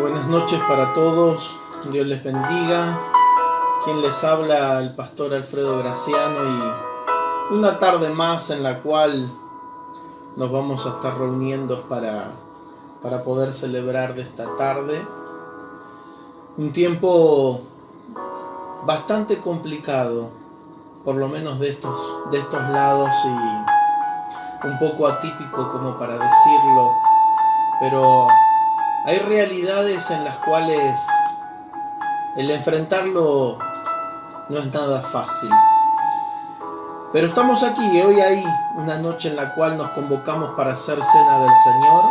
Buenas noches para todos, Dios les bendiga. Quien les habla, el pastor Alfredo Graciano, y una tarde más en la cual nos vamos a estar reuniendo para poder celebrar de esta tarde. Un tiempo bastante complicado, por lo menos de estos lados, y un poco atípico como para decirlo, pero hay realidades en las cuales el enfrentarlo no es nada fácil. Pero estamos aquí, hoy hay una noche en la cual nos convocamos para hacer cena del Señor,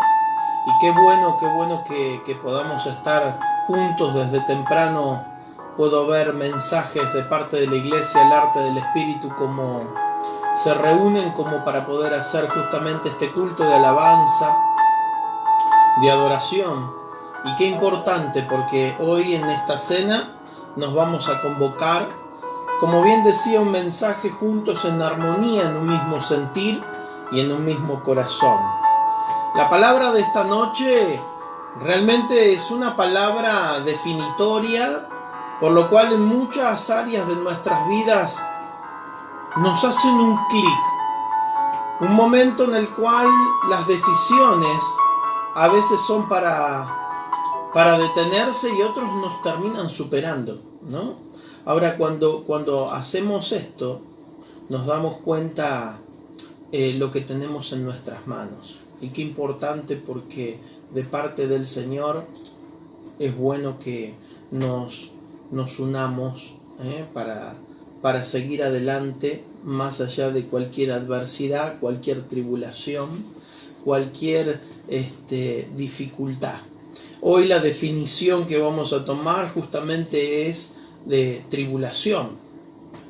y qué bueno que podamos estar juntos desde temprano. Puedo ver mensajes de parte de la iglesia, el arte del Espíritu, como se reúnen como para poder hacer justamente este culto de alabanza, de adoración. Y qué importante, porque hoy en esta cena nos vamos a convocar, como bien decía, un mensaje juntos en armonía, en un mismo sentir y en un mismo corazón. La palabra de esta noche realmente es una palabra definitoria, por lo cual en muchas áreas de nuestras vidas nos hacen un clic, un momento en el cual las decisiones a veces son para detenerse y otros nos terminan superando, ¿no? Ahora, cuando hacemos esto, nos damos cuenta lo que tenemos en nuestras manos. Y qué importante, porque de parte del Señor es bueno que nos unamos para seguir adelante, más allá de cualquier adversidad, cualquier tribulación, cualquier dificultad. Hoy la definición que vamos a tomar justamente es de tribulación.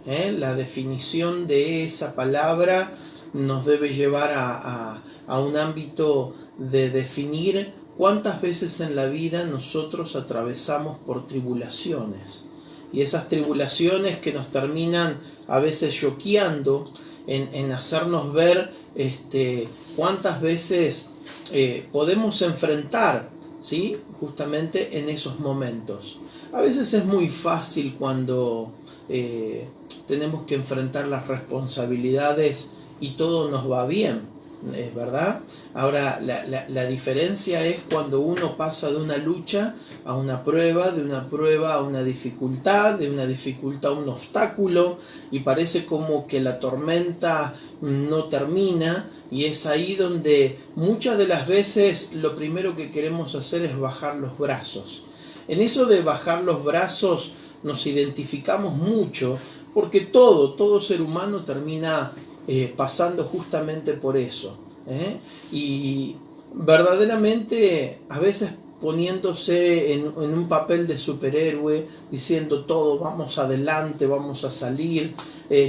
La definición de esa palabra nos debe llevar a un ámbito de definir cuántas veces en la vida nosotros atravesamos por tribulaciones. Y esas tribulaciones que nos terminan a veces choqueando en hacernos ver cuántas veces podemos enfrentar, ¿sí? Justamente en esos momentos. A veces es muy fácil cuando tenemos que enfrentar las responsabilidades y todo nos va bien, ¿verdad? Ahora, la diferencia es cuando uno pasa de una lucha a una prueba, de una prueba a una dificultad, de una dificultad a un obstáculo, y parece como que la tormenta no termina, y es ahí donde muchas de las veces lo primero que queremos hacer es bajar los brazos. En eso de bajar los brazos nos identificamos mucho, porque todo ser humano termina pasando justamente por eso. Y verdaderamente a veces poniéndose en un papel de superhéroe, diciendo todo, vamos adelante, vamos a salir,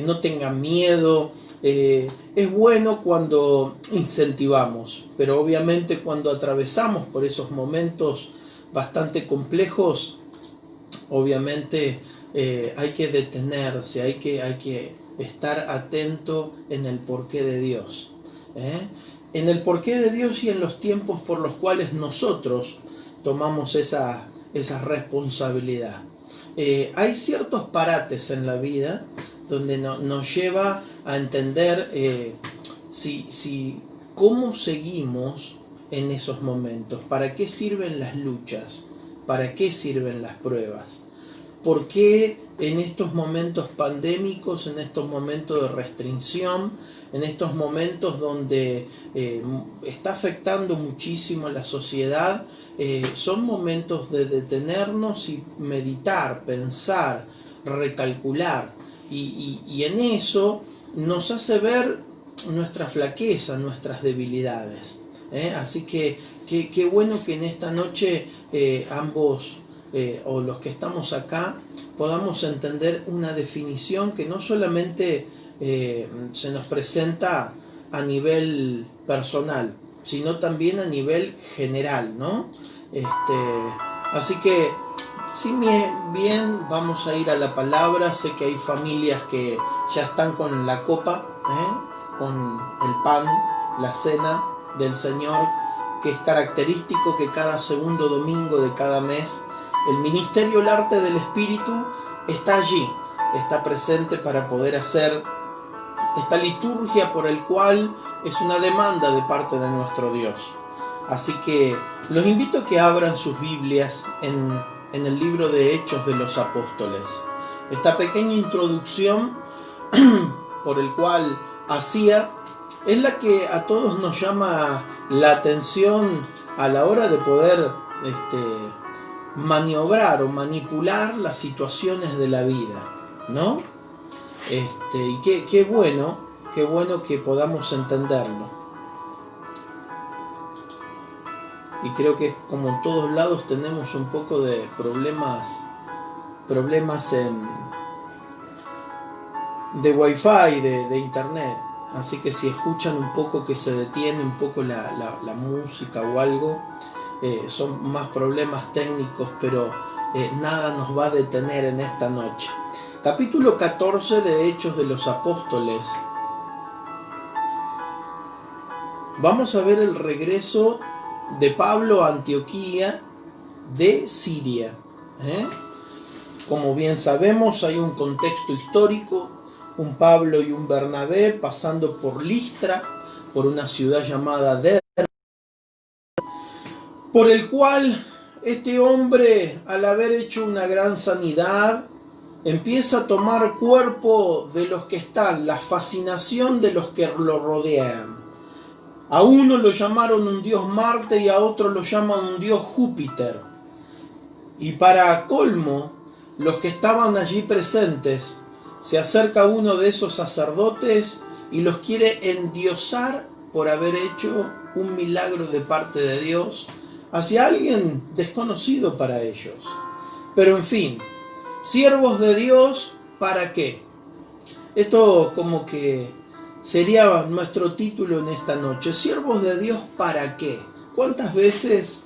no tengan miedo. Es bueno cuando incentivamos, pero obviamente cuando atravesamos por esos momentos bastante complejos, obviamente hay que detenerse, hay que estar atento en el porqué de Dios, en el porqué de Dios y en los tiempos por los cuales nosotros tomamos esa responsabilidad. Hay ciertos parates en la vida donde nos lleva a entender cómo seguimos en esos momentos, para qué sirven las luchas, para qué sirven las pruebas. ¿Por qué en estos momentos pandémicos, en estos momentos de restricción, en estos momentos donde está afectando muchísimo a la sociedad, son momentos de detenernos y meditar, pensar, recalcular? Y en eso nos hace ver nuestra flaqueza, nuestras debilidades. Así que qué bueno que en esta noche ambos o los que estamos acá podamos entender una definición que no solamente se nos presenta a nivel personal, sino también a nivel general, ¿no? Así que, si bien vamos a ir a la palabra. Sé que hay familias que ya están con la copa, con el pan, la cena del Señor, que es característico que cada segundo domingo de cada mes el Ministerio El Arte del Espíritu está allí, está presente para poder hacer esta liturgia por el cual es una demanda de parte de nuestro Dios. Así que los invito a que abran sus Biblias en el libro de Hechos de los Apóstoles. Esta pequeña introducción por el cual hacía es la que a todos nos llama la atención a la hora de poder maniobrar o manipular las situaciones de la vida, ¿no? Y qué bueno que podamos entenderlo. Y creo que como en todos lados tenemos un poco de problemas de wifi, de internet. Así que si escuchan un poco que se detiene un poco la música o algo, son más problemas técnicos, pero nada nos va a detener en esta noche. Capítulo 14 de Hechos de los Apóstoles. Vamos a ver el regreso de Pablo a Antioquía de Siria. Como bien sabemos, hay un contexto histórico, un Pablo y un Bernabé pasando por Listra, por una ciudad llamada Derbe, por el cual este hombre, al haber hecho una gran sanidad, empieza a tomar cuerpo de los que están, la fascinación de los que lo rodean. A uno lo llamaron un dios Marte y a otro lo llaman un dios Júpiter. Y para colmo, los que estaban allí presentes, se acerca uno de esos sacerdotes y los quiere endiosar por haber hecho un milagro de parte de Dios hacia alguien desconocido para ellos. Pero en fin, siervos de Dios, ¿para qué? Esto como que sería nuestro título en esta noche. Siervos de Dios, ¿para qué? ¿Cuántas veces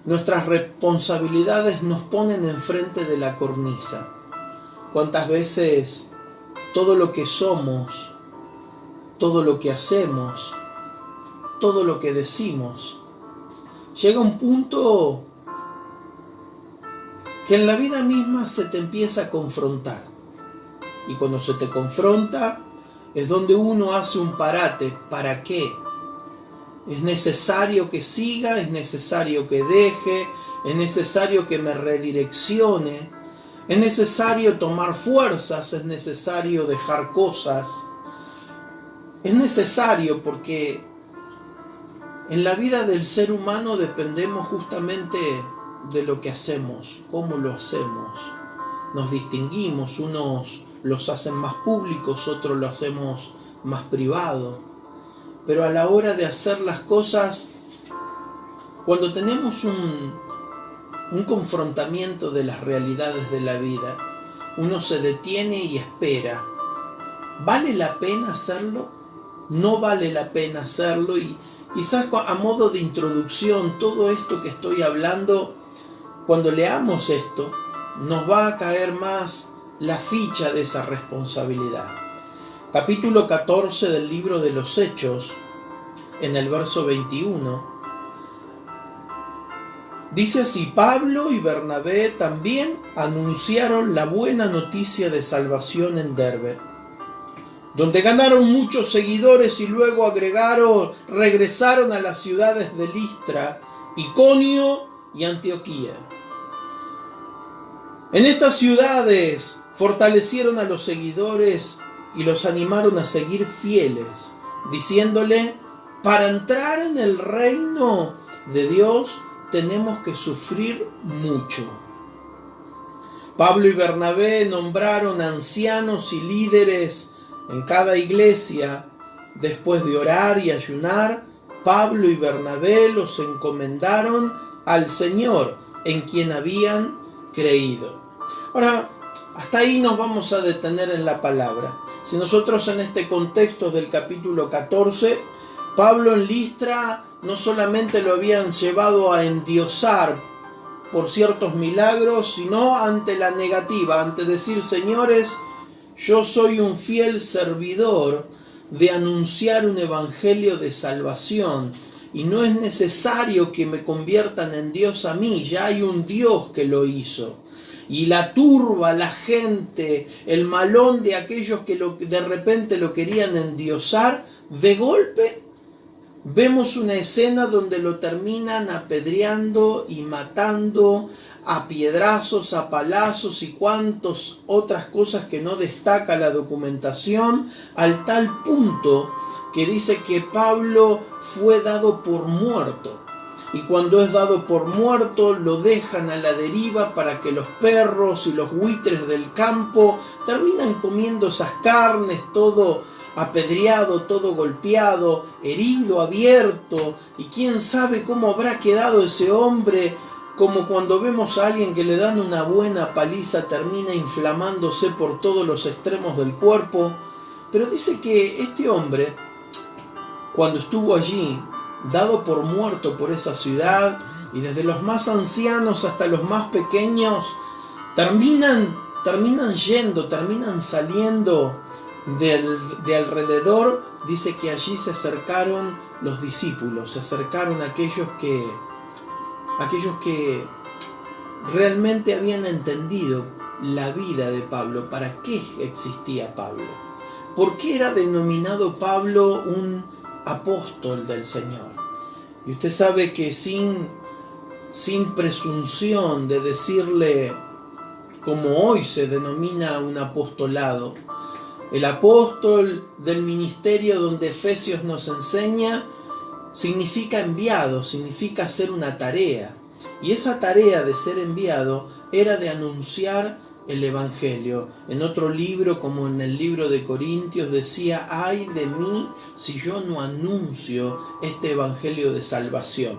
nuestras responsabilidades nos ponen enfrente de la cornisa? ¿Cuántas veces todo lo que somos, todo lo que hacemos, todo lo que decimos, llega a un punto que en la vida misma se te empieza a confrontar? Y cuando se te confronta es donde uno hace un parate. ¿Para qué? Es necesario que siga, es necesario que deje, es necesario que me redireccione, es necesario tomar fuerzas, es necesario dejar cosas. Es necesario porque en la vida del ser humano dependemos justamente de lo que hacemos, cómo lo hacemos. Nos distinguimos, unos los hacen más públicos, otros lo hacemos más privado. Pero a la hora de hacer las cosas, cuando tenemos un confrontamiento de las realidades de la vida, uno se detiene y espera. ¿Vale la pena hacerlo? ¿No vale la pena hacerlo? Y quizás a modo de introducción, todo esto que estoy hablando, cuando leamos esto, nos va a caer más la ficha de esa responsabilidad. Capítulo 14 del libro de los Hechos, en el verso 21, dice así: Pablo y Bernabé también anunciaron la buena noticia de salvación en Derbe, donde ganaron muchos seguidores y luego regresaron a las ciudades de Listra, Iconio y Antioquía. En estas ciudades fortalecieron a los seguidores y los animaron a seguir fieles, diciéndole: para entrar en el reino de Dios tenemos que sufrir mucho. Pablo y Bernabé nombraron ancianos y líderes en cada iglesia. Después de orar y ayunar, Pablo y Bernabé los encomendaron al Señor, en quien habían creído. Ahora, hasta ahí nos vamos a detener en la palabra. Si nosotros en este contexto del capítulo 14, Pablo en Listra no solamente lo habían llevado a endiosar por ciertos milagros, sino ante la negativa, ante decir: señores, yo soy un fiel servidor de anunciar un evangelio de salvación, y no es necesario que me conviertan en Dios a mí, ya hay un Dios que lo hizo. Y la turba, la gente, el malón de aquellos que de repente lo querían endiosar, de golpe vemos una escena donde lo terminan apedreando y matando a piedrazos, a palazos y cuantas otras cosas que no destaca la documentación, al tal punto que dice que Pablo fue dado por muerto. Y cuando es dado por muerto, lo dejan a la deriva para que los perros y los buitres del campo terminan comiendo esas carnes, todo apedreado, todo golpeado, herido, abierto. Y quién sabe cómo habrá quedado ese hombre, como cuando vemos a alguien que le dan una buena paliza, termina inflamándose por todos los extremos del cuerpo. Pero dice que este hombre, cuando estuvo allí, dado por muerto por esa ciudad, y desde los más ancianos hasta los más pequeños, terminan saliendo de alrededor. Dice que allí se acercaron los discípulos, se acercaron aquellos que realmente habían entendido la vida de Pablo, para qué existía Pablo, por qué era denominado Pablo un apóstol del Señor. Y usted sabe que sin presunción de decirle como hoy se denomina un apostolado, el apóstol del ministerio donde Efesios nos enseña significa enviado, significa hacer una tarea. Y esa tarea de ser enviado era de anunciar el Evangelio. En otro libro, como en el libro de Corintios, decía: ay de mí si yo no anuncio este Evangelio de salvación.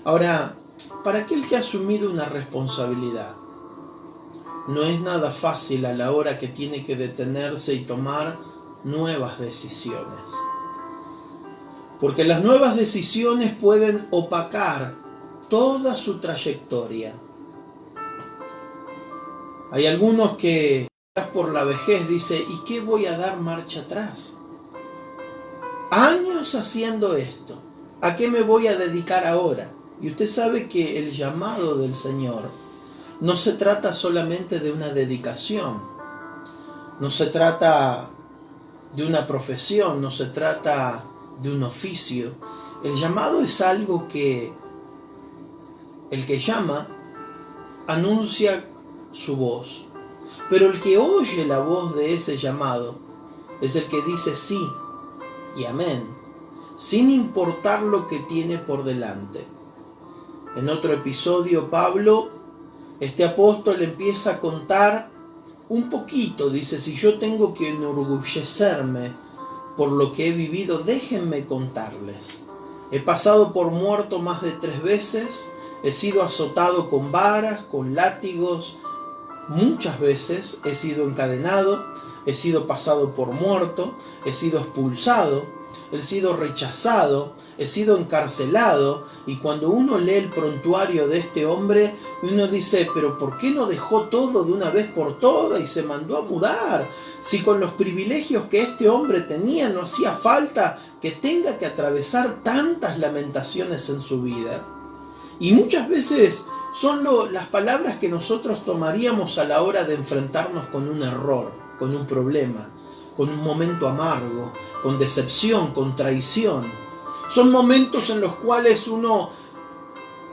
Ahora, para aquel que ha asumido una responsabilidad, no es nada fácil a la hora que tiene que detenerse y tomar nuevas decisiones. Porque las nuevas decisiones pueden opacar toda su trayectoria. Hay algunos que, por la vejez, dice: ¿y qué voy a dar marcha atrás? Años haciendo esto, ¿a qué me voy a dedicar ahora? Y usted sabe que el llamado del Señor no se trata solamente de una dedicación, no se trata de una profesión, no se trata de un oficio. El llamado es algo que el que llama anuncia su voz, pero el que oye la voz de ese llamado es el que dice sí y amén, sin importar lo que tiene por delante. En otro episodio, Pablo, este apóstol, empieza a contar un poquito. Dice: si yo tengo que enorgullecerme por lo que he vivido, déjenme contarles. He pasado por muerto más de 3 veces, he sido azotado con varas, con látigos, muchas veces he sido encadenado, he sido pasado por muerto, he sido expulsado, he sido rechazado, he sido encarcelado. Y cuando uno lee el prontuario de este hombre, uno dice: pero ¿por qué no dejó todo de una vez por todas y se mandó a mudar? Si con los privilegios que este hombre tenía no hacía falta que tenga que atravesar tantas lamentaciones en su vida. Y muchas veces son las palabras que nosotros tomaríamos a la hora de enfrentarnos con un error, con un problema, con un momento amargo, con decepción, con traición. Son momentos en los cuales uno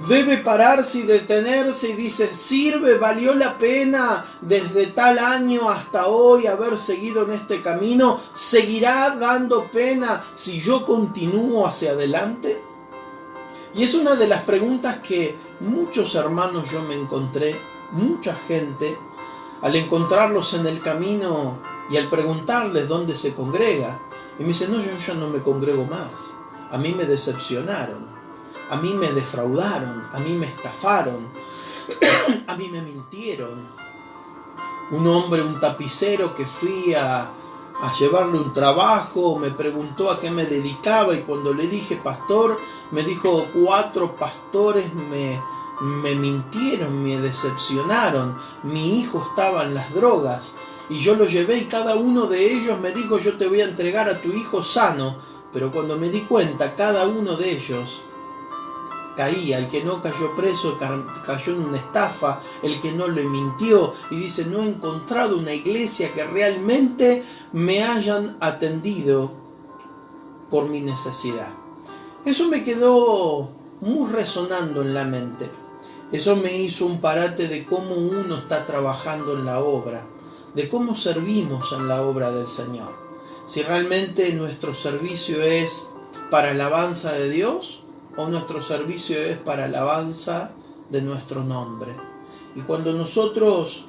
debe pararse y detenerse y dice: sirve, valió la pena desde tal año hasta hoy haber seguido en este camino, seguirá dando pena si yo continúo hacia adelante. Y es una de las preguntas que muchos hermanos yo me encontré, mucha gente, al encontrarlos en el camino y al preguntarles dónde se congrega, y me dicen: no, yo ya no me congrego más, a mí me decepcionaron, a mí me defraudaron, a mí me estafaron, a mí me mintieron. Un hombre, un tapicero que fui a llevarle un trabajo, me preguntó a qué me dedicaba, y cuando le dije pastor, me dijo: 4 pastores me mintieron, me decepcionaron, mi hijo estaba en las drogas, y yo lo llevé y cada uno de ellos me dijo: yo te voy a entregar a tu hijo sano. Pero cuando me di cuenta, cada uno de ellos caía, el que no cayó preso cayó en una estafa, el que no le mintió, y dice, no he encontrado una iglesia que realmente me hayan atendido por mi necesidad. Eso me quedó muy resonando en la mente. Eso me hizo un parate de cómo uno está trabajando en la obra, de cómo servimos en la obra del Señor. Si realmente nuestro servicio es para alabanza de Dios o nuestro servicio es para alabanza de nuestro nombre. Y cuando nosotros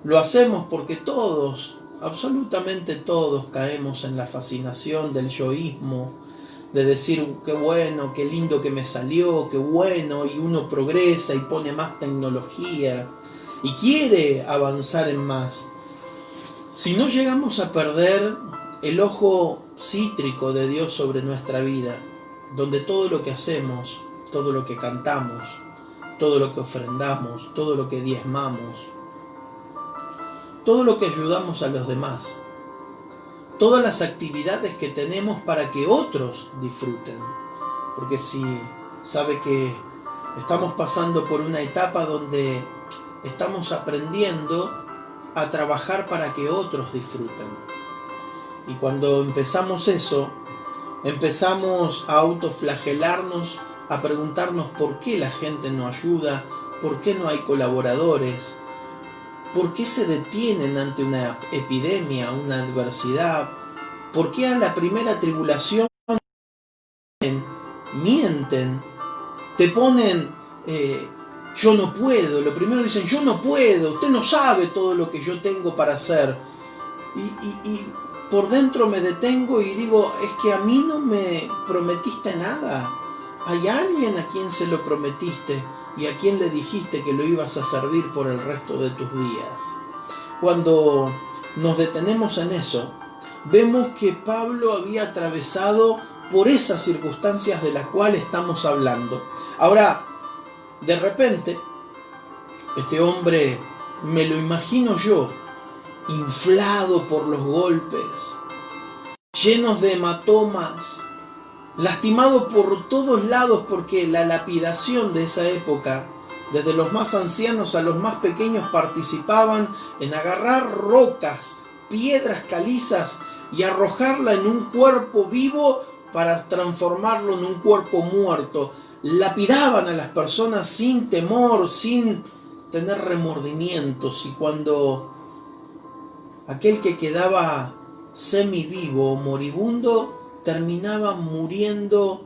lo hacemos, porque todos, absolutamente todos, caemos en la fascinación del yoísmo, de decir qué bueno, qué lindo que me salió, qué bueno, y uno progresa y pone más tecnología y quiere avanzar en más. Si no llegamos a perder el ojo cítrico de Dios sobre nuestra vida, donde todo lo que hacemos, todo lo que cantamos, todo lo que ofrendamos, todo lo que diezmamos, todo lo que ayudamos a los demás, todas las actividades que tenemos para que otros disfruten. Porque si sabe que estamos pasando por una etapa donde estamos aprendiendo a trabajar para que otros disfruten. Y cuando empezamos eso, empezamos a autoflagelarnos, a preguntarnos por qué la gente no ayuda, por qué no hay colaboradores, ¿por qué se detienen ante una epidemia, una adversidad? ¿Por qué a la primera tribulación mienten? Te ponen, yo no puedo. Lo primero dicen, yo no puedo. Usted no sabe todo lo que yo tengo para hacer. Y por dentro me detengo y digo, es que a mí no me prometiste nada. ¿Hay alguien a quien se lo prometiste? ¿Y a quién le dijiste que lo ibas a servir por el resto de tus días? Cuando nos detenemos en eso, vemos que Pablo había atravesado por esas circunstancias de las cuales estamos hablando. Ahora, de repente, este hombre, me lo imagino yo, inflado por los golpes, llenos de hematomas, lastimado por todos lados, porque la lapidación de esa época, desde los más ancianos a los más pequeños, participaban en agarrar rocas, piedras calizas y arrojarla en un cuerpo vivo para transformarlo en un cuerpo muerto. Lapidaban a las personas sin temor, sin tener remordimientos, y cuando aquel que quedaba semivivo o moribundo terminaba muriendo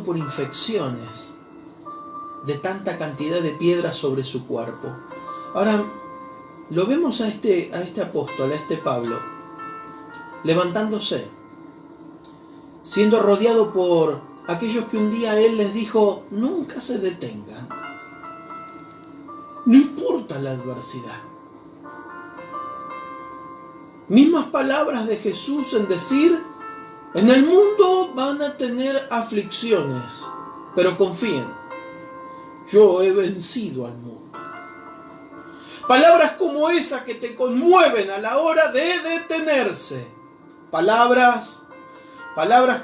por infecciones de tanta cantidad de piedras sobre su cuerpo. Ahora lo vemos a este apóstol, a este Pablo, levantándose, siendo rodeado por aquellos que un día él les dijo, nunca se detengan, no importa la adversidad. Mismas palabras de Jesús en decir, en el mundo van a tener aflicciones, pero confíen, yo he vencido al mundo. Palabras como esas que te conmueven a la hora de detenerse. Palabras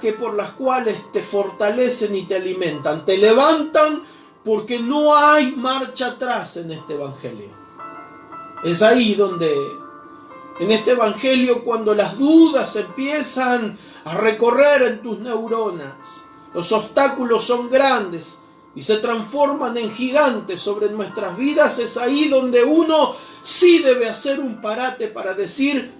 que por las cuales te fortalecen y te alimentan, te levantan, porque no hay marcha atrás en este evangelio. Es ahí donde, en este evangelio, cuando las dudas empiezan a recorrer en tus neuronas, los obstáculos son grandes y se transforman en gigantes sobre nuestras vidas, es ahí donde uno sí debe hacer un parate para decir,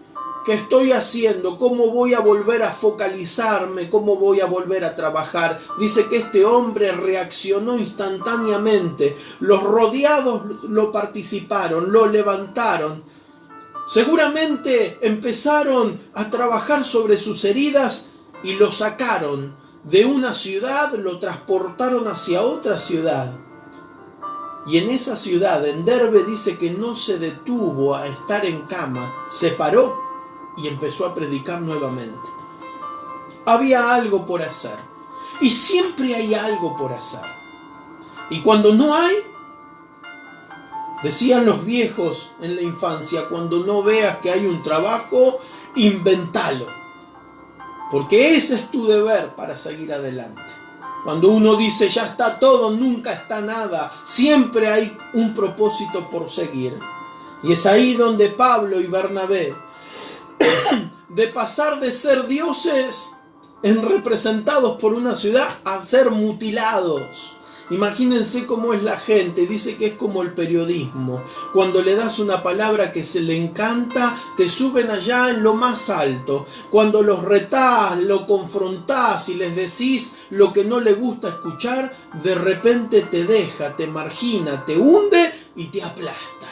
¿qué estoy haciendo? ¿Cómo voy a volver a focalizarme? ¿Cómo voy a volver a trabajar? Dice que este hombre reaccionó instantáneamente. Los rodeados lo participaron, lo levantaron. Seguramente empezaron a trabajar sobre sus heridas y lo sacaron de una ciudad, lo transportaron hacia otra ciudad. Y en esa ciudad, en Derbe, dice que no se detuvo a estar en cama, se paró y empezó a predicar nuevamente. Había algo por hacer. Y siempre hay algo por hacer. Y cuando no hay, decían los viejos en la infancia, cuando no veas que hay un trabajo, inventalo. Porque ese es tu deber para seguir adelante. Cuando uno dice ya está todo, nunca está nada. Siempre hay un propósito por seguir. Y es ahí donde Pablo y Bernabé, de pasar de ser dioses representados por una ciudad a ser mutilados. Imagínense cómo es la gente. Dice que es como el periodismo. Cuando le das una palabra que se le encanta, te suben allá en lo más alto. Cuando los retás, lo confrontás y les decís lo que no le gusta escuchar, de repente te deja, te margina, te hunde y te aplasta.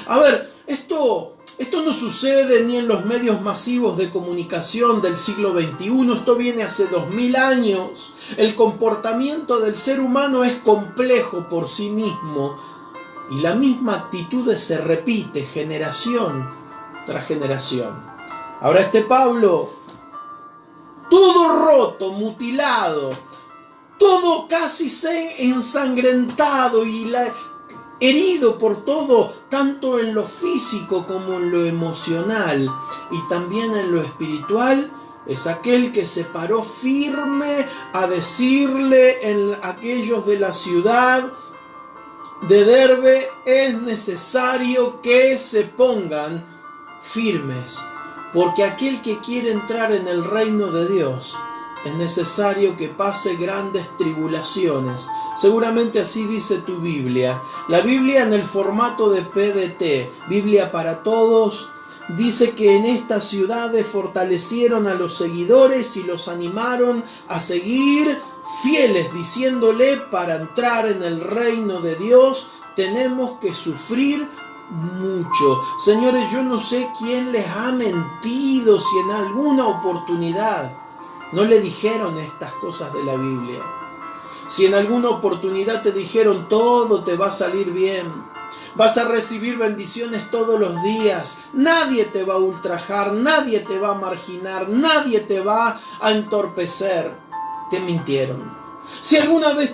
A ver, esto no sucede ni en los medios masivos de comunicación del siglo XXI, esto viene hace 2000 años. El comportamiento del ser humano es complejo por sí mismo y la misma actitud se repite generación tras generación. Ahora este Pablo, todo roto, mutilado, todo casi ensangrentado y herido por todo, tanto en lo físico como en lo emocional y también en lo espiritual, es aquel que se paró firme a decirle a aquellos de la ciudad de Derbe: es necesario que se pongan firmes, porque aquel que quiere entrar en el reino de Dios es necesario que pase grandes tribulaciones. Seguramente así dice tu Biblia. La Biblia en el formato de PDT, Biblia para Todos, dice que en estas ciudades fortalecieron a los seguidores y los animaron a seguir fieles, diciéndole: para entrar en el reino de Dios tenemos que sufrir mucho. Señores, yo no sé quién les ha mentido, si en alguna oportunidad no le dijeron estas cosas de la Biblia. Si en alguna oportunidad te dijeron: todo te va a salir bien, vas a recibir bendiciones todos los días, nadie te va a ultrajar, nadie te va a marginar, nadie te va a entorpecer, te mintieron. Si alguna vez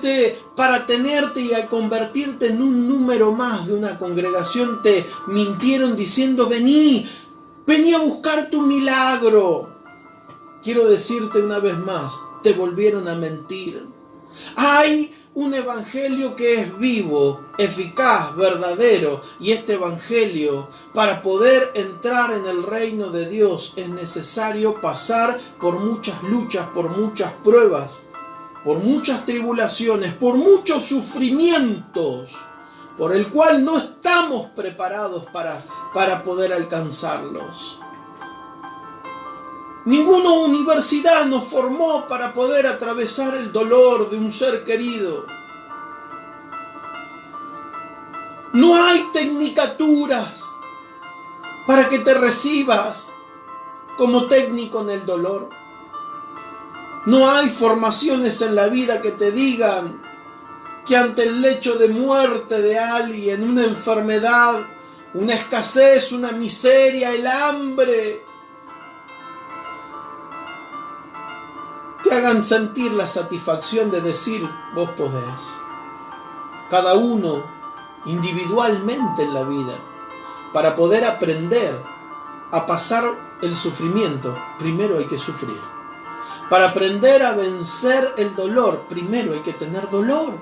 para tenerte y a convertirte en un número más de una congregación, te mintieron diciendo: vení a buscar tu milagro, quiero decirte una vez más, te volvieron a mentir. Hay un evangelio que es vivo, eficaz, verdadero, y este evangelio, para poder entrar en el reino de Dios, es necesario pasar por muchas luchas, por muchas pruebas, por muchas tribulaciones, por muchos sufrimientos, por el cual no estamos preparados para poder alcanzarlos. Ninguna universidad nos formó para poder atravesar el dolor de un ser querido. No hay tecnicaturas para que te recibas como técnico en el dolor. No hay formaciones en la vida que te digan que ante el lecho de muerte de alguien, una enfermedad, una escasez, una miseria, el hambre, te hagan sentir la satisfacción de decir: vos podés. Cada uno individualmente en la vida, para poder aprender a pasar el sufrimiento, primero hay que sufrir. Para aprender a vencer el dolor, primero hay que tener dolor.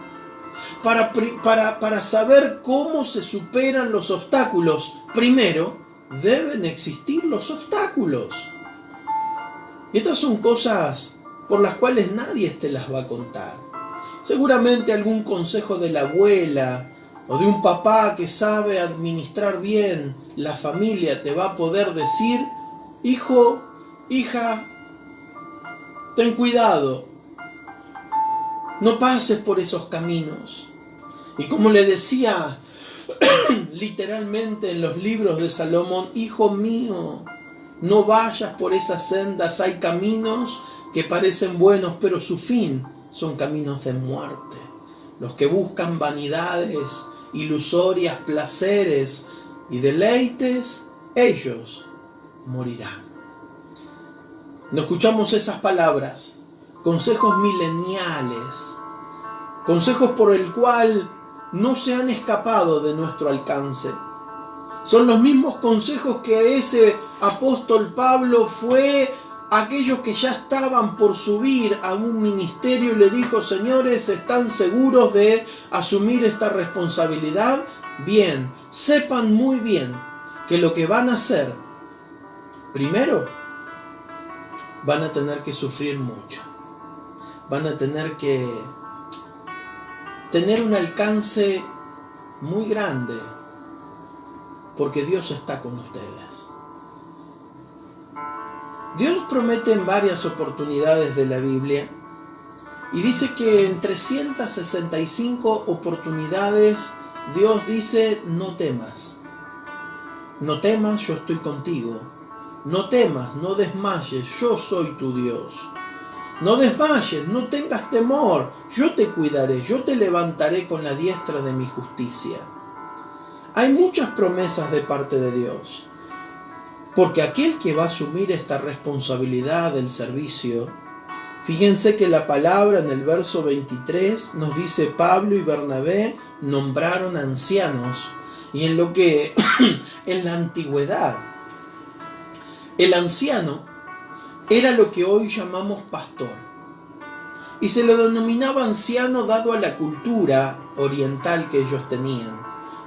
Para saber cómo se superan los obstáculos, primero deben existir los obstáculos. Y estas son cosas por las cuales nadie te las va a contar. Seguramente algún consejo de la abuela o de un papá que sabe administrar bien la familia te va a poder decir: hijo, hija, ten cuidado, no pases por esos caminos. Y como le decía literalmente en los libros de Salomón: hijo mío, no vayas por esas sendas, hay caminos que parecen buenos, pero su fin son caminos de muerte. Los que buscan vanidades, ilusorias, placeres y deleites, ellos morirán. No escuchamos esas palabras, consejos mileniales, consejos por el cual no se han escapado de nuestro alcance. Son los mismos consejos que ese apóstol Pablo fue aquellos que ya estaban por subir a un ministerio, le dijo: señores, ¿están seguros de asumir esta responsabilidad? Bien, sepan muy bien que lo que van a hacer, primero, van a tener que sufrir mucho. Van a tener que tener un alcance muy grande, porque Dios está con ustedes. Dios promete en varias oportunidades de la Biblia, y dice que en 365 oportunidades Dios dice: no temas. No temas, yo estoy contigo. No temas, no desmayes, yo soy tu Dios. No desmayes, no tengas temor, yo te cuidaré, yo te levantaré con la diestra de mi justicia. Hay muchas promesas de parte de Dios, porque aquel que va a asumir esta responsabilidad del servicio, fíjense que la palabra en el verso 23 nos dice: Pablo y Bernabé nombraron ancianos, y en lo que en la antigüedad el anciano era lo que hoy llamamos pastor, y se lo denominaba anciano dado a la cultura oriental que ellos tenían.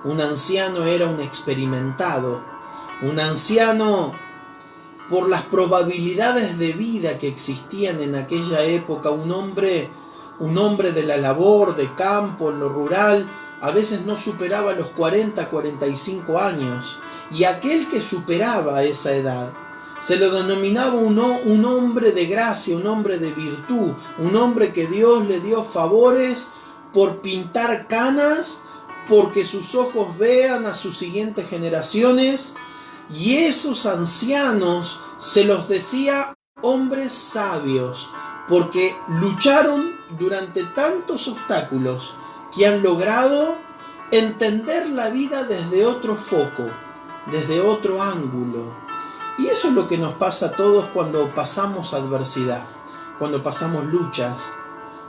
Un anciano era un experimentado, un anciano, por las probabilidades de vida que existían en aquella época, un hombre de la labor, de campo, en lo rural, a veces no superaba los 40, 45 años, y aquel que superaba esa edad se lo denominaba un hombre de gracia, un hombre de virtud, un hombre que Dios le dio favores por pintar canas, porque sus ojos vean a sus siguientes generaciones, y esos ancianos se los decía hombres sabios, porque lucharon durante tantos obstáculos que han logrado entender la vida desde otro foco, desde otro ángulo. Y eso es lo que nos pasa a todos cuando pasamos adversidad, cuando pasamos luchas.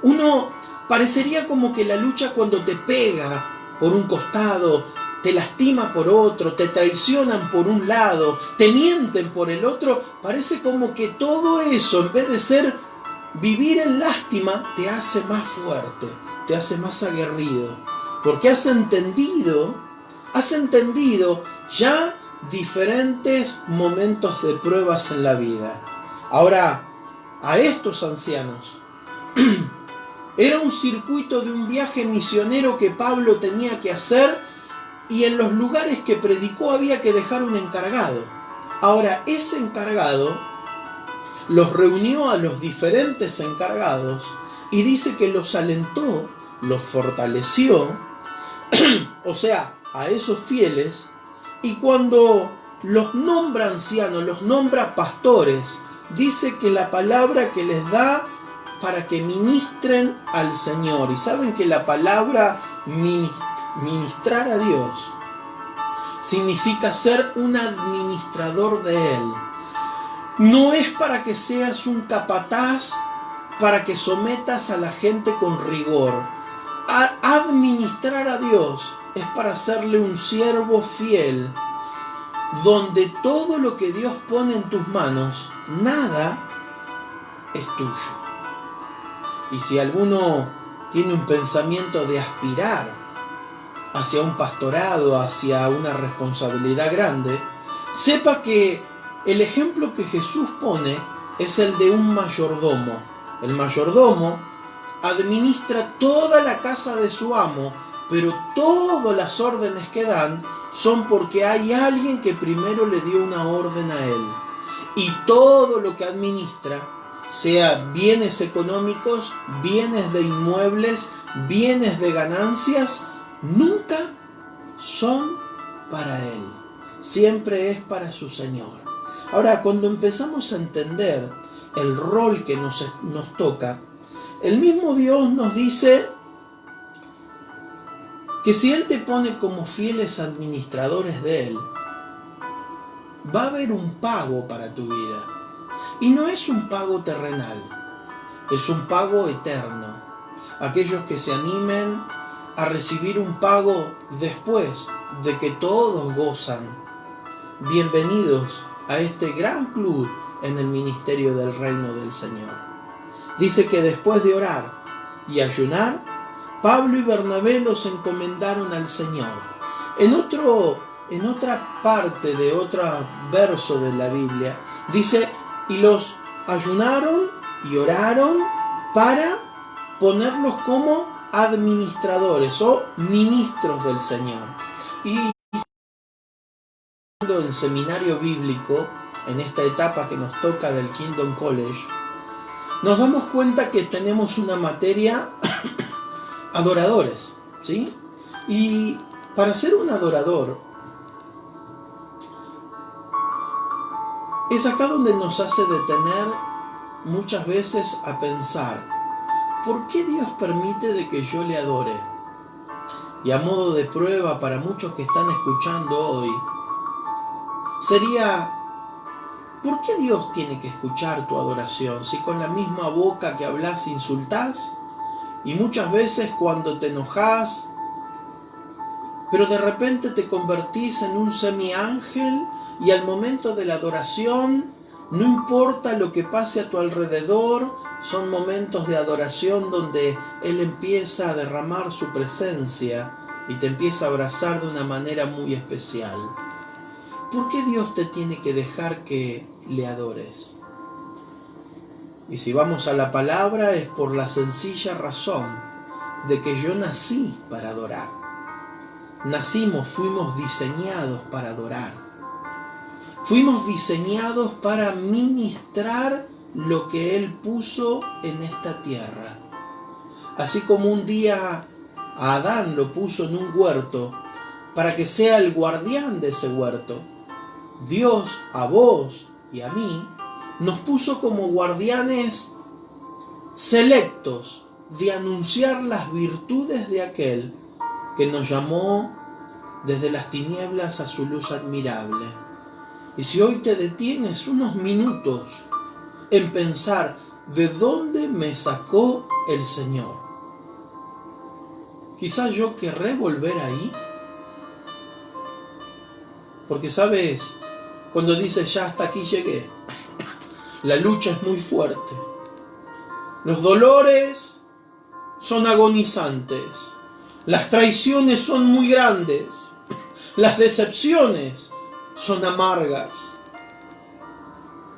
Uno parecería como que la lucha, cuando te pega por un costado, te lastima por otro, te traicionan por un lado, te mienten por el otro, parece como que todo eso, en vez de ser vivir en lástima, te hace más fuerte, te hace más aguerrido, porque has entendido ya diferentes momentos de pruebas en la vida. Ahora, a estos ancianos era un circuito de un viaje misionero que Pablo tenía que hacer, y en los lugares que predicó había que dejar un encargado. Ahora, ese encargado los reunió a los diferentes encargados y dice que los alentó, los fortaleció, o sea, a esos fieles, y cuando los nombra ancianos, los nombra pastores, dice que la palabra que les da para que ministren al Señor. Y saben que la palabra ministrar a Dios significa ser un administrador de Él. No es para que seas un capataz, para que sometas a la gente con rigor. Administrar a Dios es para hacerle un siervo fiel, donde todo lo que Dios pone en tus manos, nada es tuyo. Y si alguno tiene un pensamiento de aspirar hacia un pastorado, hacia una responsabilidad grande, sepa que el ejemplo que Jesús pone es el de un mayordomo. El mayordomo administra toda la casa de su amo, pero todas las órdenes que dan son porque hay alguien que primero le dio una orden a él. Y todo lo que administra, sea bienes económicos, bienes de inmuebles, bienes de ganancias, nunca son para él. Siempre es para su Señor. Ahora, cuando empezamos a entender el rol que nos toca, el mismo Dios nos dice que si Él te pone como fieles administradores de Él, va a haber un pago para tu vida. Y no es un pago terrenal, es un pago eterno. Aquellos que se animen a recibir un pago después de que todos gozan, bienvenidos a este gran club en el ministerio del reino del Señor. Dice que después de orar y ayunar, Pablo y Bernabé los encomendaron al Señor. En otra parte de otro verso de la Biblia, dice, y los ayunaron y oraron para ponerlos como administradores o ministros del Señor. Y en seminario bíblico, en esta etapa que nos toca del Kingdom College, nos damos cuenta que tenemos una materia adoradores, ¿sí? Y para ser un adorador es acá donde nos hace detener muchas veces a pensar, ¿por qué Dios permite de que yo le adore? Y a modo de prueba para muchos que están escuchando hoy, sería, ¿por qué Dios tiene que escuchar tu adoración si con la misma boca que hablas insultás? Y muchas veces cuando te enojas, pero de repente te convertís en un semiángel y al momento de la adoración, no importa lo que pase a tu alrededor, son momentos de adoración donde Él empieza a derramar su presencia y te empieza a abrazar de una manera muy especial. ¿Por qué Dios te tiene que dejar que le adores? Y si vamos a la palabra, es por la sencilla razón de que yo nací para adorar. Fuimos diseñados para adorar. Fuimos diseñados para ministrar lo que Él puso en esta tierra. Así como un día a Adán lo puso en un huerto para que sea el guardián de ese huerto, Dios a vos y a mí nos puso como guardianes selectos de anunciar las virtudes de aquel que nos llamó desde las tinieblas a su luz admirable. Y si hoy te detienes unos minutos en pensar de dónde me sacó el Señor, quizás yo querré volver ahí. Porque sabes, cuando dices ya hasta aquí llegué, la lucha es muy fuerte. Los dolores son agonizantes. Las traiciones son muy grandes. Las decepciones son amargas.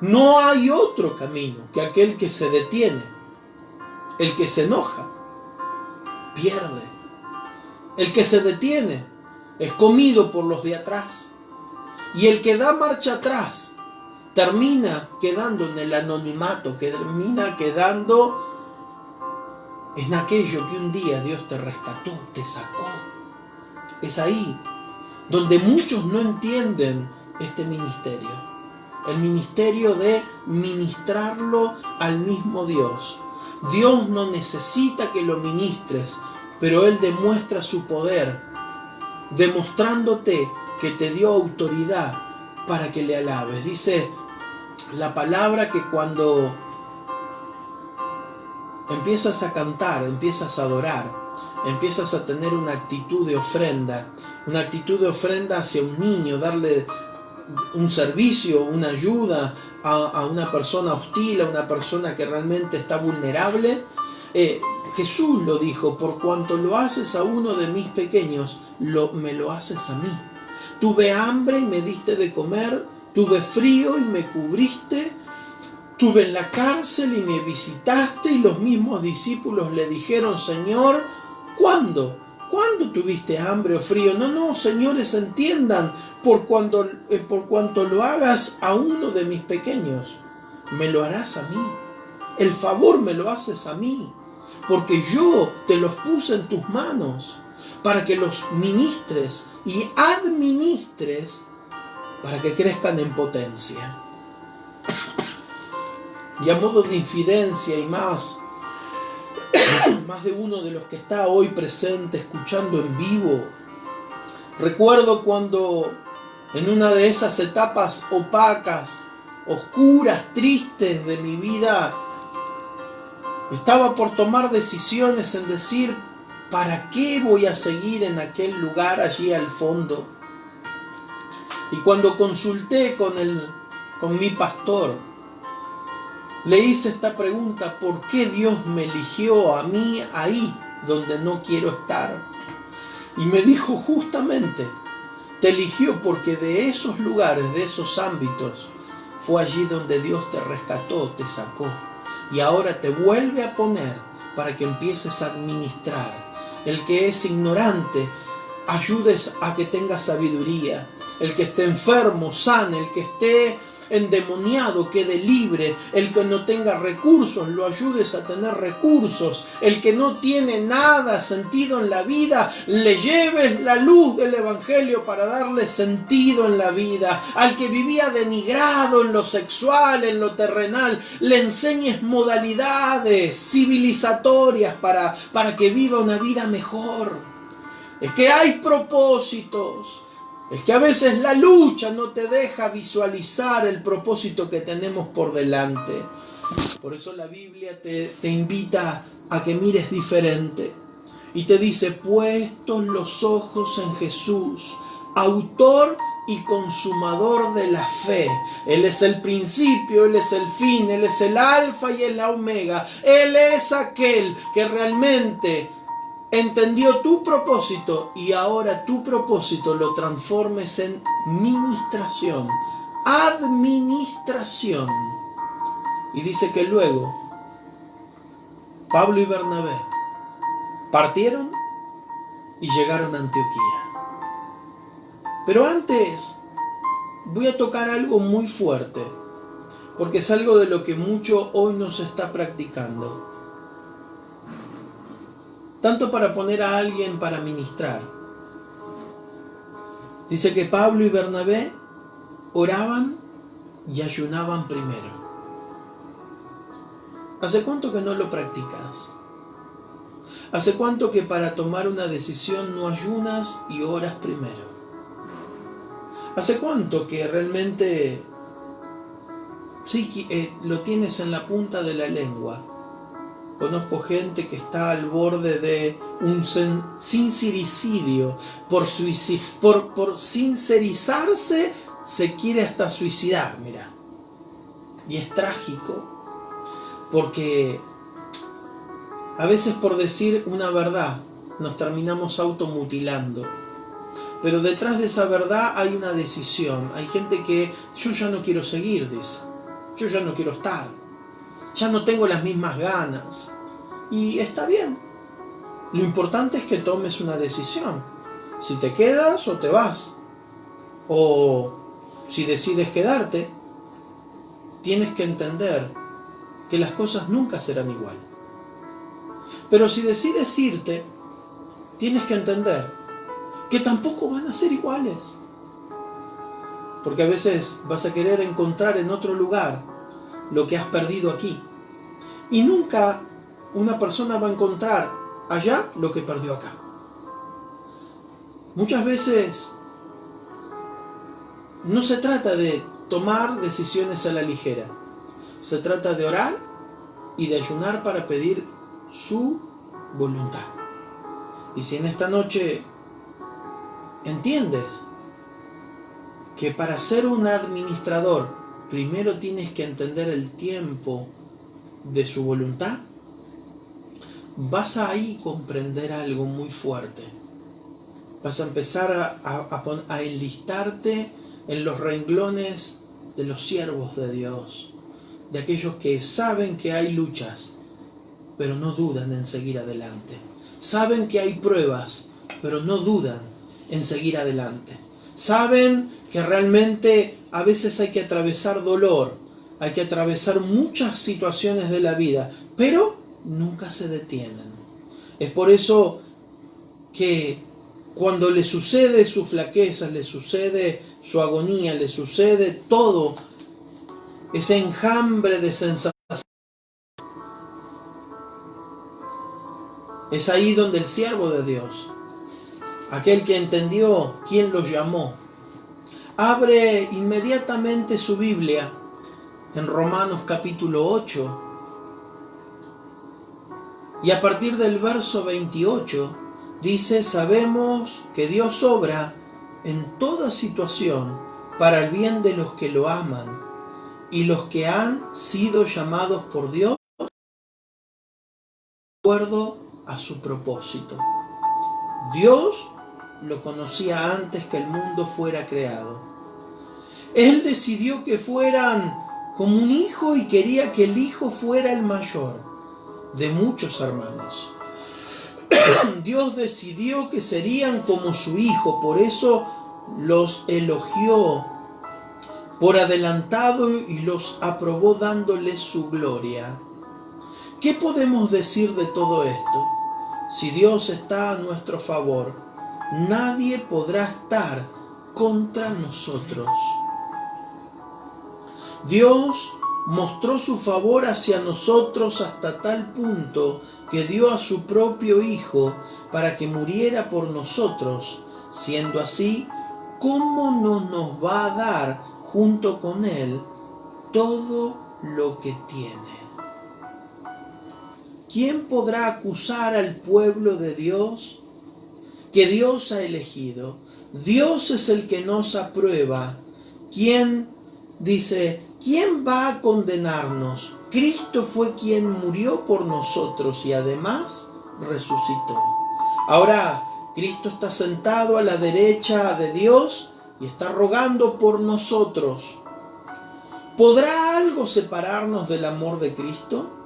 No hay otro camino que aquel que se detiene. El que se enoja, pierde. El que se detiene es comido por los de atrás. Y el que da marcha atrás termina quedando en el anonimato, termina quedando en aquello que un día Dios te rescató, te sacó. Es ahí donde muchos no entienden este ministerio. El ministerio de ministrarlo al mismo Dios. Dios no necesita que lo ministres, pero Él demuestra su poder, demostrándote que te dio autoridad para que le alabes. Dice la palabra que cuando empiezas a cantar, empiezas a adorar, empiezas a tener una actitud de ofrenda hacia un niño, darle un servicio, una ayuda a una persona hostil, a una persona que realmente está vulnerable. Jesús lo dijo, por cuanto lo haces a uno de mis pequeños, me lo haces a mí. Tuve hambre y me diste de comer, tuve frío y me cubriste, estuve en la cárcel y me visitaste. Y los mismos discípulos le dijeron, Señor, ¿cuándo? ¿Cuándo tuviste hambre o frío? No, señores, entiendan, por cuanto lo hagas a uno de mis pequeños, me lo harás a mí. El favor me lo haces a mí, porque yo te los puse en tus manos para que los ministres y administres para que crezcan en potencia. Y a modo de infidencia y más de uno de los que está hoy presente escuchando en vivo, recuerdo cuando en una de esas etapas opacas, oscuras, tristes de mi vida, estaba por tomar decisiones en decir, ¿para qué voy a seguir en aquel lugar allí al fondo? Y cuando consulté con mi pastor, le hice esta pregunta: ¿por qué Dios me eligió a mí ahí donde no quiero estar? Y me dijo: justamente, te eligió porque de esos lugares, de esos ámbitos, fue allí donde Dios te rescató, te sacó. Y ahora te vuelve a poner para que empieces a administrar. El que es ignorante, ayudes a que tenga sabiduría. El que esté enfermo, sane. El que esté endemoniado, quede libre. El que no tenga recursos, lo ayudes a tener recursos. El que no tiene nada sentido en la vida, le lleves la luz del Evangelio para darle sentido en la vida. Al que vivía denigrado en lo sexual, en lo terrenal, le enseñes modalidades civilizatorias para que viva una vida mejor. Es que hay propósitos. Es que a veces la lucha no te deja visualizar el propósito que tenemos por delante. Por eso la Biblia te invita a que mires diferente. Y te dice: puestos los ojos en Jesús, autor y consumador de la fe. Él es el principio, Él es el fin, Él es el alfa y el omega. Él es aquel que realmente entendió tu propósito y ahora tu propósito lo transformes en administración. Y dice que luego Pablo y Bernabé partieron y llegaron a Antioquía. Pero antes voy a tocar algo muy fuerte, porque es algo de lo que mucho hoy no se está practicando. Tanto para poner a alguien para ministrar. Dice que Pablo y Bernabé oraban y ayunaban primero. ¿Hace cuánto que no lo practicas? ¿Hace cuánto que para tomar una decisión no ayunas y oras primero? ¿Hace cuánto que realmente sí lo tienes en la punta de la lengua? Conozco gente que está al borde de un sincericidio. Por sincerizarse se quiere hasta suicidar, mira. Y es trágico, porque a veces por decir una verdad nos terminamos automutilando. Pero detrás de esa verdad hay una decisión. Hay gente que: yo ya no quiero seguir, dice. Yo ya no quiero estar. Ya no tengo las mismas ganas. Y está bien. Lo importante es que tomes una decisión. Si te quedas o te vas. O si decides quedarte, tienes que entender que las cosas nunca serán igual. Pero si decides irte, tienes que entender que tampoco van a ser iguales. Porque a veces vas a querer encontrar en otro lugar lo que has perdido aquí. Y nunca una persona va a encontrar allá lo que perdió acá. Muchas veces no se trata de tomar decisiones a la ligera. Se trata de orar y de ayunar para pedir su voluntad. Y si en esta noche entiendes que para ser un administrador primero tienes que entender el tiempo de su voluntad, vas a ahí comprender algo muy fuerte. Vas a empezar a enlistarte en los renglones de los siervos de Dios, de aquellos que saben que hay luchas, pero no dudan en seguir adelante. Saben que hay pruebas, pero no dudan en seguir adelante. Saben que realmente a veces hay que atravesar dolor, hay que atravesar muchas situaciones de la vida, pero nunca se detienen. Es por eso que cuando le sucede su flaqueza, le sucede su agonía, le sucede todo ese enjambre de sensaciones, es ahí donde el siervo de Dios, aquel que entendió quién lo llamó, abre inmediatamente su Biblia en Romanos capítulo 8 y a partir del verso 28 dice: sabemos que Dios obra en toda situación para el bien de los que lo aman y los que han sido llamados por Dios de acuerdo a su propósito. Dios lo conocía antes que el mundo fuera creado. Él decidió que fueran como un hijo y quería que el hijo fuera el mayor de muchos hermanos. Dios decidió que serían como su hijo, por eso los elogió por adelantado y los aprobó dándoles su gloria. ¿Qué podemos decir de todo esto? Si Dios está a nuestro favor, nadie podrá estar contra nosotros. Dios mostró su favor hacia nosotros hasta tal punto que dio a su propio Hijo para que muriera por nosotros. Siendo así, ¿cómo no nos va a dar junto con Él todo lo que tiene? ¿Quién podrá acusar al pueblo de Dios que Dios ha elegido? Dios es el que nos aprueba. ¿Quién va a condenarnos? Cristo fue quien murió por nosotros y además resucitó. Ahora, Cristo está sentado a la derecha de Dios y está rogando por nosotros. ¿Podrá algo separarnos del amor de Cristo?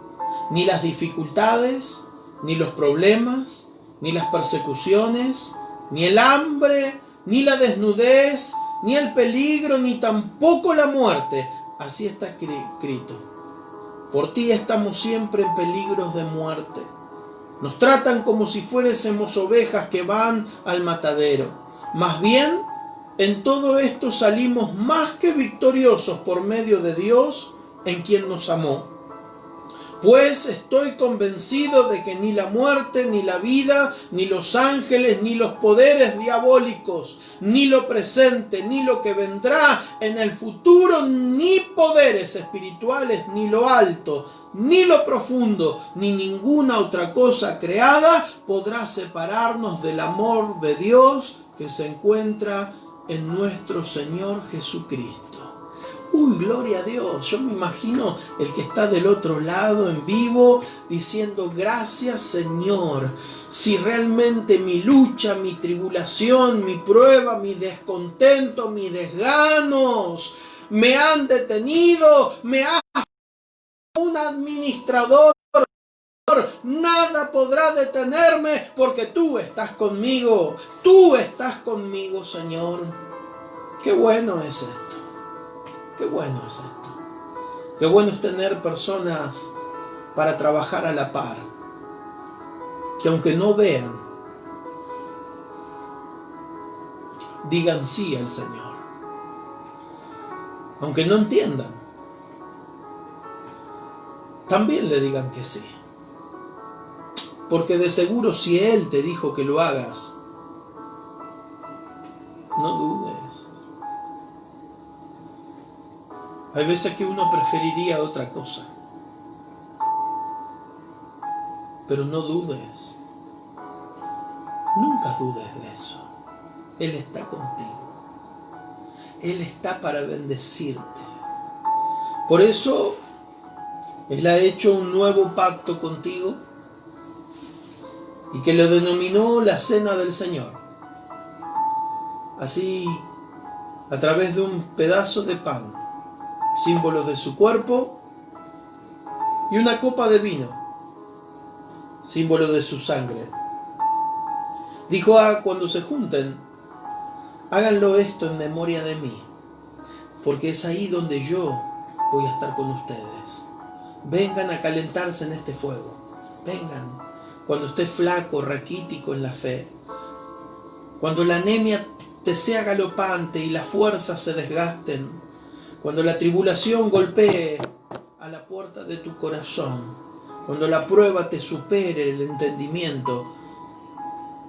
Ni las dificultades, ni los problemas, ni las persecuciones, ni el hambre, ni la desnudez, ni el peligro, ni tampoco la muerte. Así está escrito. Por ti estamos siempre en peligros de muerte. Nos tratan como si fuésemos ovejas que van al matadero. Más bien, en todo esto salimos más que victoriosos por medio de Dios, en quien nos amó. Pues estoy convencido de que ni la muerte, ni la vida, ni los ángeles, ni los poderes diabólicos, ni lo presente, ni lo que vendrá en el futuro, ni poderes espirituales, ni lo alto, ni lo profundo, ni ninguna otra cosa creada podrá separarnos del amor de Dios que se encuentra en nuestro Señor Jesucristo. Uy, gloria a Dios. Yo me imagino el que está del otro lado en vivo diciendo: gracias, Señor. Si realmente mi lucha, mi tribulación, mi prueba, mi descontento, mis desganos me han detenido, me ha un administrador, nada podrá detenerme porque tú estás conmigo. Tú estás conmigo, Señor. Qué bueno es esto. Qué bueno es esto. Qué bueno es tener personas para trabajar a la par. Que aunque no vean, digan sí al Señor. Aunque no entiendan, también le digan que sí. Porque de seguro si Él te dijo que lo hagas, no dudes. Hay veces que uno preferiría otra cosa. Pero no dudes. Nunca dudes de eso. Él está contigo. Él está para bendecirte. Por eso, Él ha hecho un nuevo pacto contigo y que lo denominó la Cena del Señor. Así, a través de un pedazo de pan, símbolos de su cuerpo, y una copa de vino, símbolo de su sangre. Dijo: cuando se junten, háganlo esto en memoria de mí, porque es ahí donde yo voy a estar con ustedes. Vengan a calentarse en este fuego. Vengan cuando estés flaco, raquítico en la fe, cuando la anemia te sea galopante y las fuerzas se desgasten, cuando la tribulación golpee a la puerta de tu corazón, cuando la prueba te supere el entendimiento,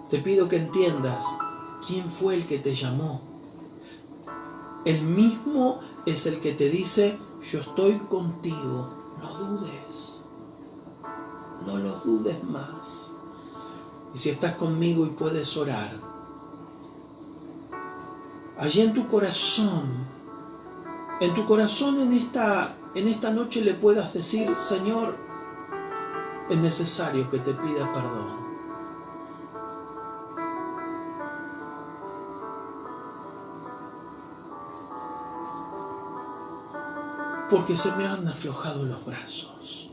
te pido que entiendas quién fue el que te llamó. El mismo es el que te dice: yo estoy contigo, no dudes, no lo dudes más. Y si estás conmigo y puedes orar, allí en tu corazón, en tu corazón en esta noche le puedas decir: Señor, es necesario que te pida perdón. Porque se me han aflojado los brazos.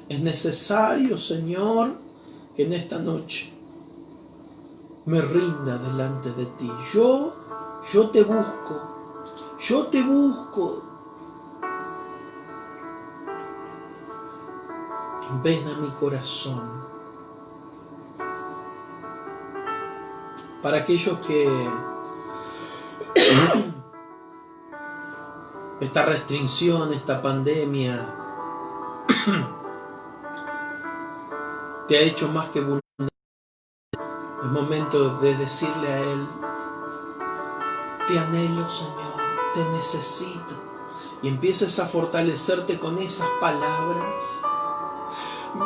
Es necesario, Señor, que en esta noche me rinda delante de ti. Yo te busco. Yo te busco. Ven a mi corazón. Para aquellos que esta restricción, esta pandemia te ha hecho más que vulnerable, es momento de decirle a Él: te anhelo, Señor, te necesito. Y empieces a fortalecerte con esas palabras.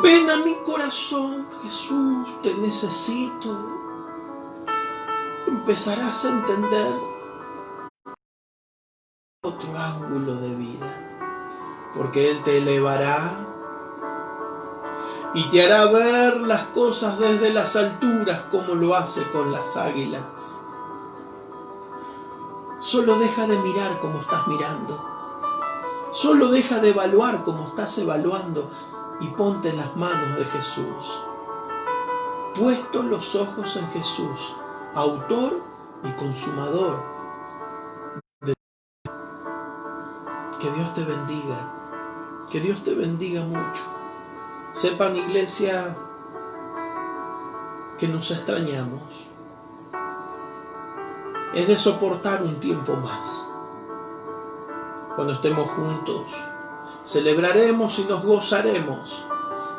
Ven a mi corazón, Jesús, te necesito. Empezarás a entender otro ángulo de vida, porque Él te elevará y te hará ver las cosas desde las alturas, como lo hace con las águilas. Solo deja de mirar como estás mirando. Solo deja de evaluar como estás evaluando y ponte en las manos de Jesús. Puestos los ojos en Jesús, autor y consumador. Que Dios te bendiga. Que Dios te bendiga mucho. Sepan, iglesia, que nos extrañamos. Es de soportar un tiempo más. Cuando estemos juntos, celebraremos y nos gozaremos.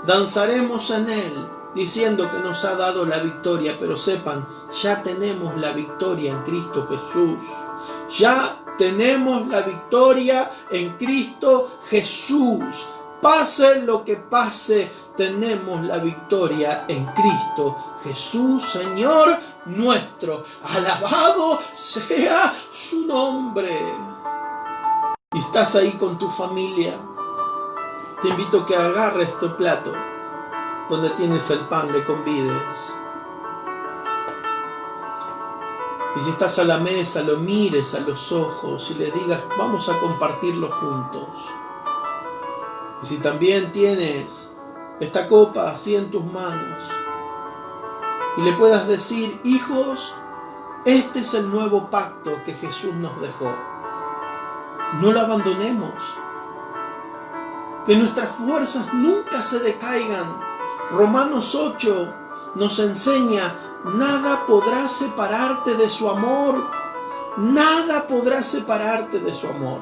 Danzaremos en Él, diciendo que nos ha dado la victoria. Pero sepan, ya tenemos la victoria en Cristo Jesús. Ya tenemos la victoria en Cristo Jesús. Pase lo que pase, tenemos la victoria en Cristo Jesús, Señor nuestro. Alabado sea su nombre. Y estás ahí con tu familia, te invito a que agarres tu plato donde tienes el pan, le convides. Y si estás a la mesa, lo mires a los ojos y le digas: vamos a compartirlo juntos. Y si también tienes esta copa así en tus manos, y le puedas decir: hijos, este es el nuevo pacto que Jesús nos dejó. No lo abandonemos. Que nuestras fuerzas nunca se decaigan. Romanos 8 nos enseña: nada podrá separarte de su amor. Nada podrá separarte de su amor.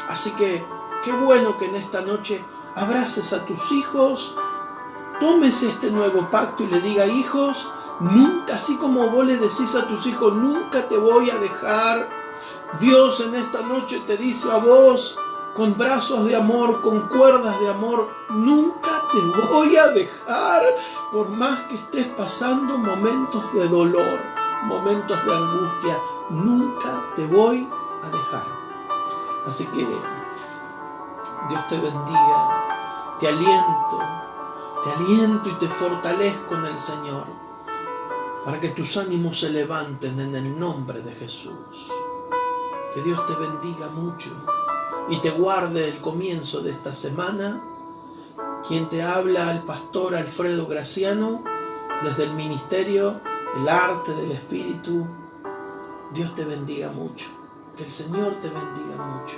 Así que qué bueno que en esta noche abraces a tus hijos, tomes este nuevo pacto y le diga: hijos, nunca, así como vos le decís a tus hijos: nunca te voy a dejar. Dios en esta noche te dice a vos, con brazos de amor, con cuerdas de amor: nunca te voy a dejar, por más que estés pasando momentos de dolor, momentos de angustia, nunca te voy a dejar. Así que Dios te bendiga, te aliento y te fortalezco en el Señor, para que tus ánimos se levanten en el nombre de Jesús. Que Dios te bendiga mucho y te guarde el comienzo de esta semana. Quien te habla, el pastor Alfredo Graciano, desde el ministerio El Arte del Espíritu. Dios te bendiga mucho. Que el Señor te bendiga mucho.